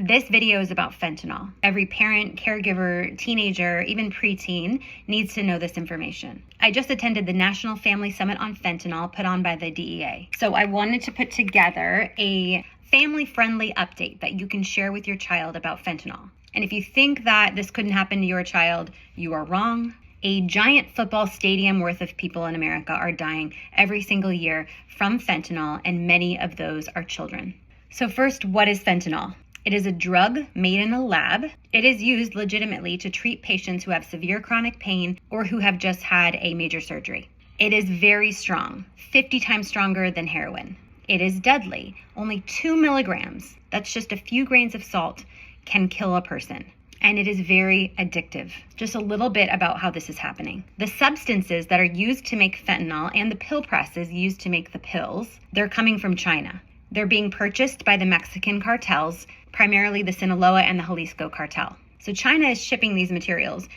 This video is about fentanyl. Every parent, caregiver, teenager, even preteen needs to know this information. I just attended the National Family Summit on Fentanyl put on by the DEA. So I wanted to put together a family-friendly update that you can share with your child about fentanyl. And if you think that this couldn't happen to your child, you are wrong. A giant football stadium worth of people in America are dying every single year from fentanyl, and many of those are children. So first, what is fentanyl? It is a drug made in a lab. It is used legitimately to treat patients who have severe chronic pain or who have just had a major surgery. It is very strong, 50 times stronger than heroin. It is deadly. Only 2 milligrams, that's just a few grains of salt, can kill a person. And it is very addictive. Just a little bit about how this is happening. The substances that are used to make fentanyl and the pill presses used to make the pills, they're coming from China. They're being purchased by the Mexican cartels, primarily the Sinaloa and the Jalisco cartel. So China is shipping these materials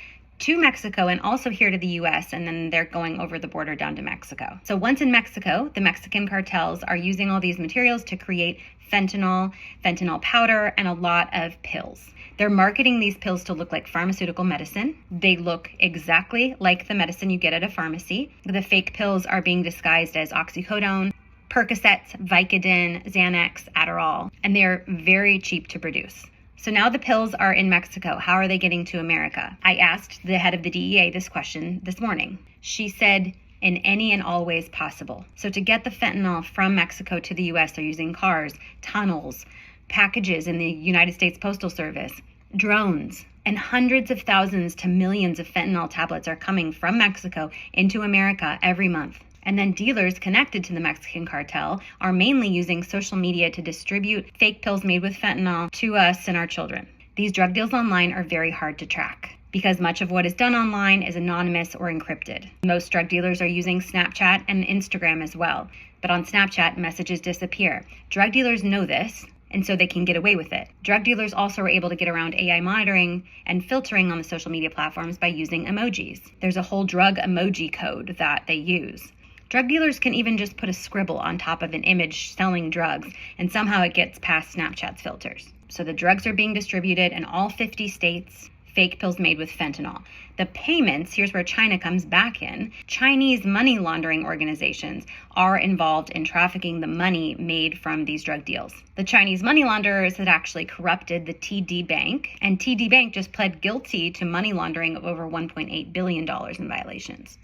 to Mexico and also here to the US, and then they're going over the border down to Mexico. So once in Mexico, the Mexican cartels are using all these materials to create fentanyl, fentanyl powder, and a lot of pills. They're marketing these pills to look like pharmaceutical medicine. They look exactly like the medicine you get at a pharmacy. The fake pills are being disguised as oxycodone, Percocets, Vicodin, Xanax, Adderall, and they're very cheap to produce. So now the pills are in Mexico. How are they getting to America? I asked the head of the DEA this question this morning. She said, in any and all ways possible. So to get the fentanyl from Mexico to the US, they're using cars, tunnels, packages in the United States Postal Service, drones, and hundreds of thousands to millions of fentanyl tablets are coming from Mexico into America every month. And then dealers connected to the Mexican cartel are mainly using social media to distribute fake pills made with fentanyl to us and our children. These drug deals online are very hard to track because much of what is done online is anonymous or encrypted. Most drug dealers are using Snapchat and Instagram as well. But on Snapchat, messages disappear. Drug dealers know this, and so they can get away with it. Drug dealers also are able to get around AI monitoring and filtering on the social media platforms by using emojis. There's a whole drug emoji code that they use. Drug dealers can even just put a scribble on top of an image selling drugs, and somehow it gets past Snapchat's filters. So the drugs are being distributed in all 50 states, fake pills made with fentanyl. The payments, here's where China comes back in. Chinese money laundering organizations are involved in trafficking the money made from these drug deals. The Chinese money launderers had actually corrupted the TD Bank, and TD Bank just pled guilty to money laundering of over $1.8 billion in violations.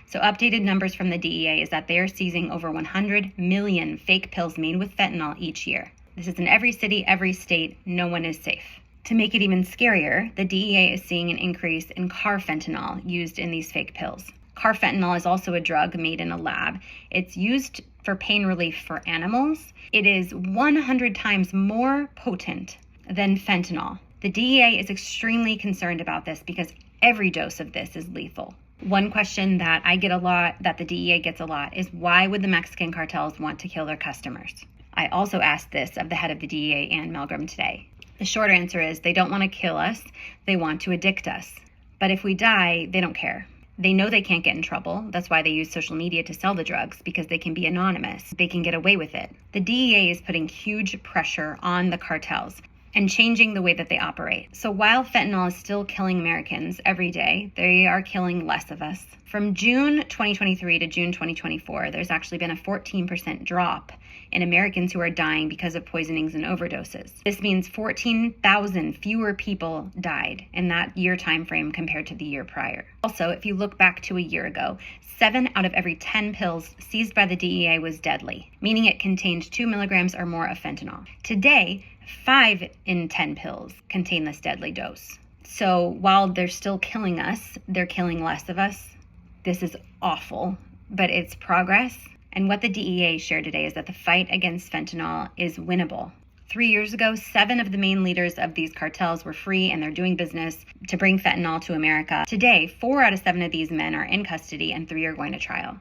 So updated numbers from the DEA is that they are seizing over 100 million fake pills made with fentanyl each year. This is in every city, every state. No one is safe. To make it even scarier, the DEA is seeing an increase in carfentanil used in these fake pills. Carfentanil is also a drug made in a lab. It's used for pain relief for animals. It is 100 times more potent than fentanyl. The DEA is extremely concerned about this because every dose of this is lethal. One question that I get a lot, that the DEA gets a lot, is why would the Mexican cartels want to kill their customers? I also asked this of the head of the DEA, Ann Milgram, today. The short answer is they don't want to kill us, they want to addict us. But if we die, they don't care. They know they can't get in trouble. That's why they use social media to sell the drugs, because they can be anonymous. They can get away with it. The DEA is putting huge pressure on the cartels and changing the way that they operate. So while fentanyl is still killing Americans every day, they are killing less of us. From June 2023 to June 2024, there's actually been a 14% drop in Americans who are dying because of poisonings and overdoses. This means 14,000 fewer people died in that year time frame compared to the year prior. Also, if you look back to a year ago, 7 out of every 10 pills seized by the DEA was deadly, meaning it contained 2 milligrams or more of fentanyl. Today, 5 in 10 pills contain this deadly dose. So while they're still killing us, they're killing less of us. This is awful, but it's progress. And what the DEA shared today is that the fight against fentanyl is winnable. 3 years ago, 7 of the main leaders of these cartels were free and they're doing business to bring fentanyl to America. Today, 4 out of 7 of these men are in custody and 3 are going to trial.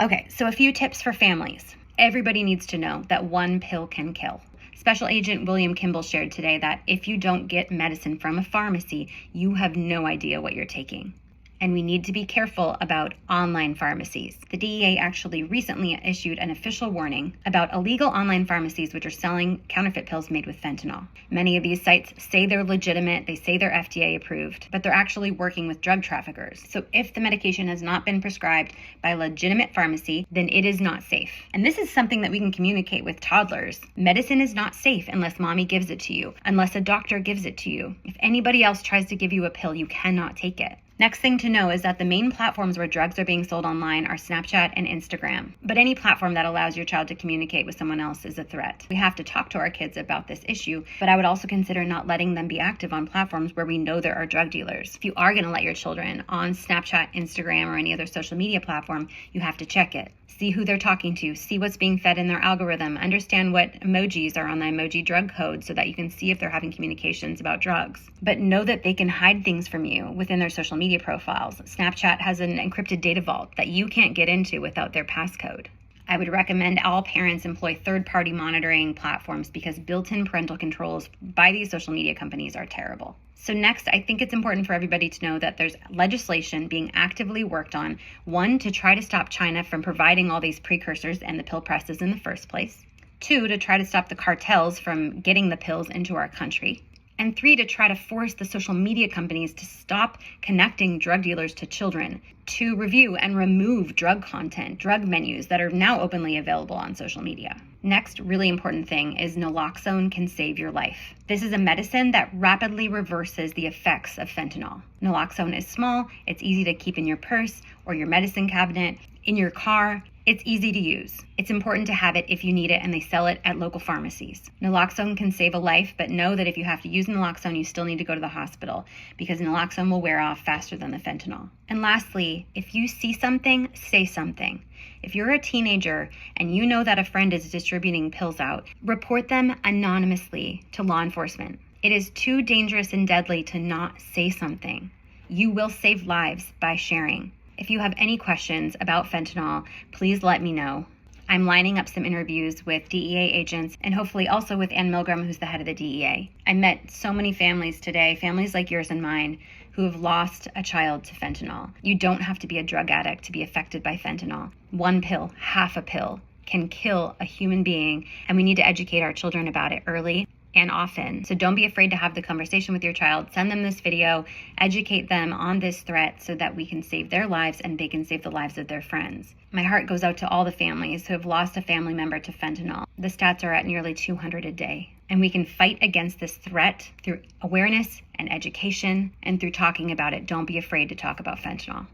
Okay, so a few tips for families. Everybody needs to know that one pill can kill. Special Agent William Kimball shared today that if you don't get medicine from a pharmacy, you have no idea what you're taking. And we need to be careful about online pharmacies. The DEA actually recently issued an official warning about illegal online pharmacies which are selling counterfeit pills made with fentanyl. Many of these sites say they're legitimate, they say they're FDA approved, but they're actually working with drug traffickers. So if the medication has not been prescribed by a legitimate pharmacy, then it is not safe. And this is something that we can communicate with toddlers. Medicine is not safe unless mommy gives it to you, unless a doctor gives it to you. If anybody else tries to give you a pill, you cannot take it. Next thing to know is that the main platforms where drugs are being sold online are Snapchat and Instagram. But any platform that allows your child to communicate with someone else is a threat. We have to talk to our kids about this issue, but I would also consider not letting them be active on platforms where we know there are drug dealers. If you are going to let your children on Snapchat, Instagram, or any other social media platform, you have to check it. See who they're talking to, see what's being fed in their algorithm, understand what emojis are on the emoji drug code so that you can see if they're having communications about drugs. But know that they can hide things from you within their social media profiles. Snapchat has an encrypted data vault that you can't get into without their passcode. I would recommend all parents employ third-party monitoring platforms because built-in parental controls by these social media companies are terrible. So next, I think it's important for everybody to know that there's legislation being actively worked on, one, to try to stop China from providing all these precursors and the pill presses in the first place, two, to try to stop the cartels from getting the pills into our country, and three, to try to force the social media companies to stop connecting drug dealers to children, to review and remove drug content, drug menus that are now openly available on social media. Next, really important thing is naloxone can save your life. This is a medicine that rapidly reverses the effects of fentanyl. Naloxone is small, it's easy to keep in your purse or your medicine cabinet, in your car. It's easy to use. It's important to have it if you need it, and they sell it at local pharmacies. Naloxone can save a life, but know that if you have to use naloxone, you still need to go to the hospital because naloxone will wear off faster than the fentanyl. And lastly, if you see something, say something. If you're a teenager and you know that a friend is distributing pills out, report them anonymously to law enforcement. It is too dangerous and deadly to not say something. You will save lives by sharing. If you have any questions about fentanyl, please let me know. I'm lining up some interviews with DEA agents and hopefully also with Ann Milgram, who's the head of the DEA. I met so many families today, families like yours and mine, who have lost a child to fentanyl. You don't have to be a drug addict to be affected by fentanyl. One pill, half a pill, can kill a human being, and we need to educate our children about it early and often. So don't be afraid to have the conversation with your child. Send them this video, educate them on this threat so that we can save their lives and they can save the lives of their friends. My heart goes out to all the families who have lost a family member to fentanyl. The stats are at nearly 200 a day. And we can fight against this threat through awareness and education and through talking about it. Don't be afraid to talk about fentanyl.